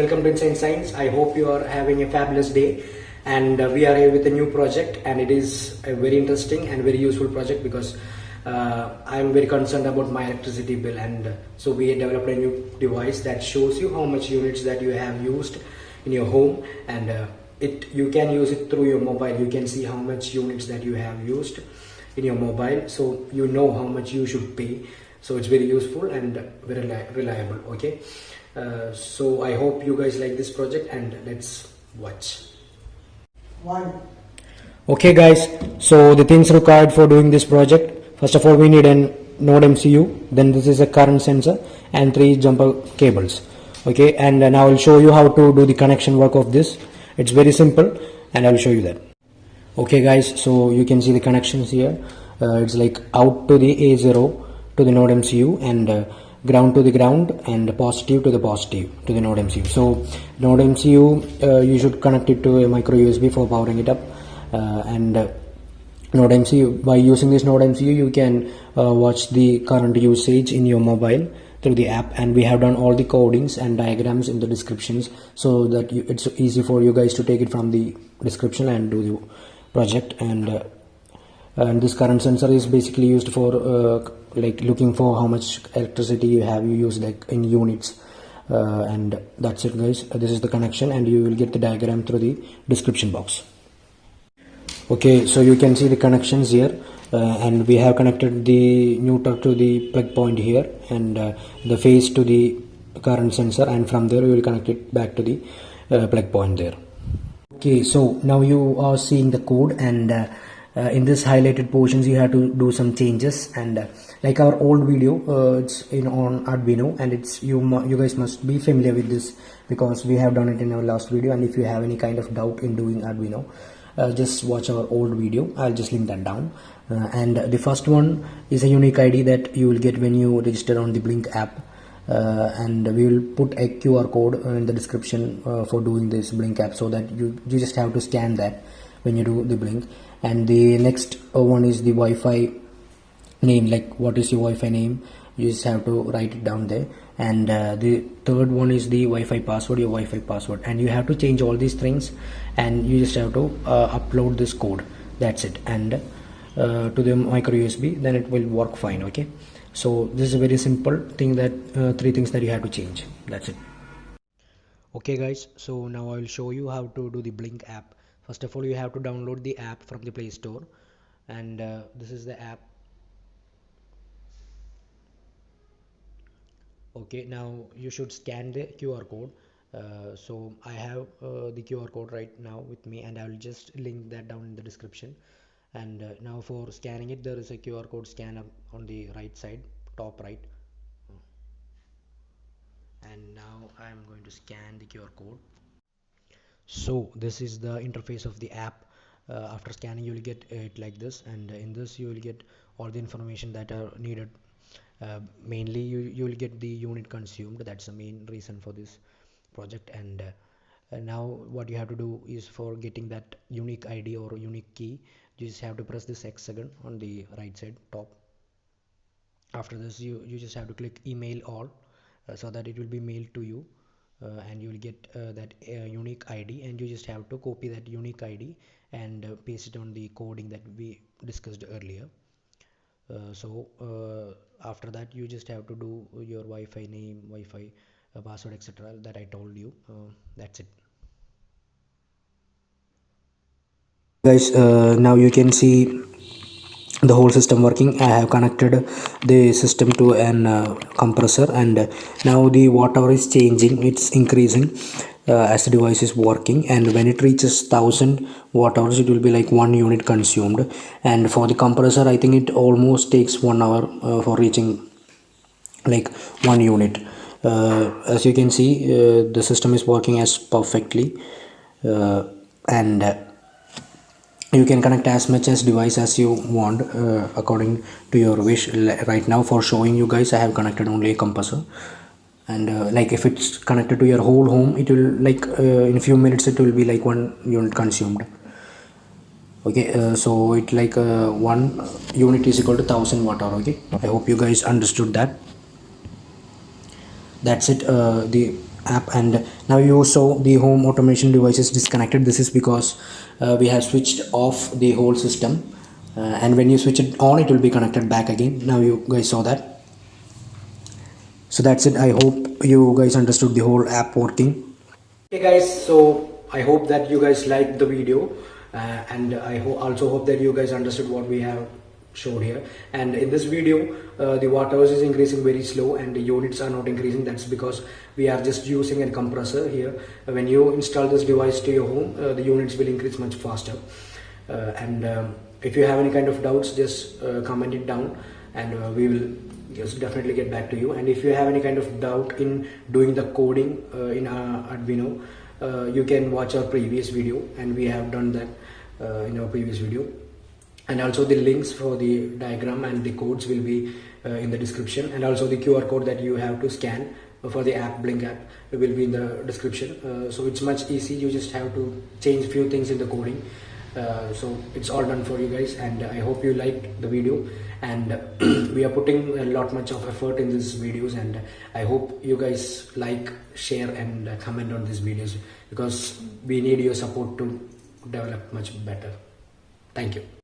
welcome to Insane Science. I hope you are having a fabulous day, and we are here with a new project, and it is a very interesting and very useful project because I am very concerned about my electricity bill, and so we developed a new device that shows you how much units that you have used in your home, and you can use it through your mobile. You can see how much units that you have used in your mobile, so you know how much you should pay. So it's very useful and very reliable. Okay, so I hope you guys like this project, and let's watch. Okay guys, so the things required for doing this project: first of all, we need an Node MCU, then this is a current sensor and 3 jumper cables. Okay, and now I'll show you how to do the connection work of this. It's very simple, and I'll show you that. Okay guys, so you can see the connections here. It's like out to the A0 to the Node MCU, and ground to the ground, and positive to the positive to the Node MCU. So Node MCU, you should connect it to a micro USB for powering it up, and Node MCU, by using this Node MCU you can watch the current usage in your mobile through the app, and we have done all the codings and diagrams in the descriptions, so that it's easy for you guys to take it from the description and do the project. And this current sensor is basically used for like looking for how much electricity you used like in units, and that's it guys. This is the connection, and you will get the diagram through the description box. Okay, so you can see the connections here, and we have connected the neutral to the plug point here, and the phase to the current sensor, and from there we will connect it back to the plug point there. Okay, so now you are seeing the code, and in this highlighted portions you have to do some changes, and like our old video, it's on Arduino, and it's you guys must be familiar with this because we have done it in our last video. And if you have any kind of doubt in doing Arduino, just watch our old video. I'll just link that down. And the first one is a unique ID that you will get when you register on the Blink app, and we will put a QR code in the description for doing this Blink app, so that you just have to scan that when you do the Blink. And the next one is the Wi-Fi name, like what is your Wi-Fi name, you just have to write it down there. And the third one is the Wi-Fi password, your Wi-Fi password, and you have to change all these things, and you just have to upload this code. That's it, and to the micro USB, then it will work fine. Okay, so this is a very simple thing, that 3 things that you have to change. That's it. Okay guys, so now I will show you how to do the Blink app. First of all, you have to download the app from the Play Store, and this is the app. Okay, now you should scan the QR code. So I have the QR code right now with me, and I will just link that down in the description. And now for scanning it, there is a QR code scanner on the right side, top right. And now I am going to scan the QR code. So this is the interface of the app. After scanning, you will get it like this, and in this you will get all the information that are needed. Mainly you will get the unit consumed. That's the main reason for this project. And now what you have to do is, for getting that unique ID or unique key, you just have to press this hexagon on the right side top. After this, you just have to click email all, so that it will be mailed to you, and you will get that unique ID, and you just have to copy that unique ID and paste it on the coding that we discussed earlier. So after that, you just have to do your Wi-Fi name, Wi-Fi password, etc. that I told you. That's it guys. Now you can see the whole system working. I have connected the system to an compressor, and now the watt hour is changing, it's increasing as the device is working, and when it reaches 1000 watt hours, it will be like 1 unit consumed. And for the compressor, I think it almost takes 1 hour for reaching like 1 unit. As you can see, the system is working as perfectly, and you can connect as much as device as you want according to your wish. Right now, for showing you guys, I have connected only a compressor, and like if it's connected to your whole home, it will like in a few minutes it will be like 1 unit consumed. Okay, so it like 1 unit is equal to 1000 watt hour. Okay, I hope you guys understood that. That's it. app, and now you saw the home automation device is disconnected. This is because we have switched off the whole system, and when you switch it on, it will be connected back again. Now you guys saw that. So that's it. I hope you guys understood the whole app working. Okay guys, so I hope that you guys liked the video, and I also hope that you guys understood what we have showed here. And in this video, the watt hours is increasing very slow and the units are not increasing. That's because we are just using a compressor here. When you install this device to your home, the units will increase much faster. If you have any kind of doubts, just comment it down, and we will just definitely get back to you. And if you have any kind of doubt in doing the coding in Arduino, you can watch our previous video, and we have done that in our previous video. And also the links for the diagram and the codes will be in the description, and also the QR code that you have to scan for the app, Blink app, will be in the description. So it's much easy. You just have to change a few things in the coding. So it's all done for you guys, and I hope you liked the video. And we are putting a lot much of effort in these videos, and I hope you guys like, share and comment on these videos, because we need your support to develop much better. Thank you.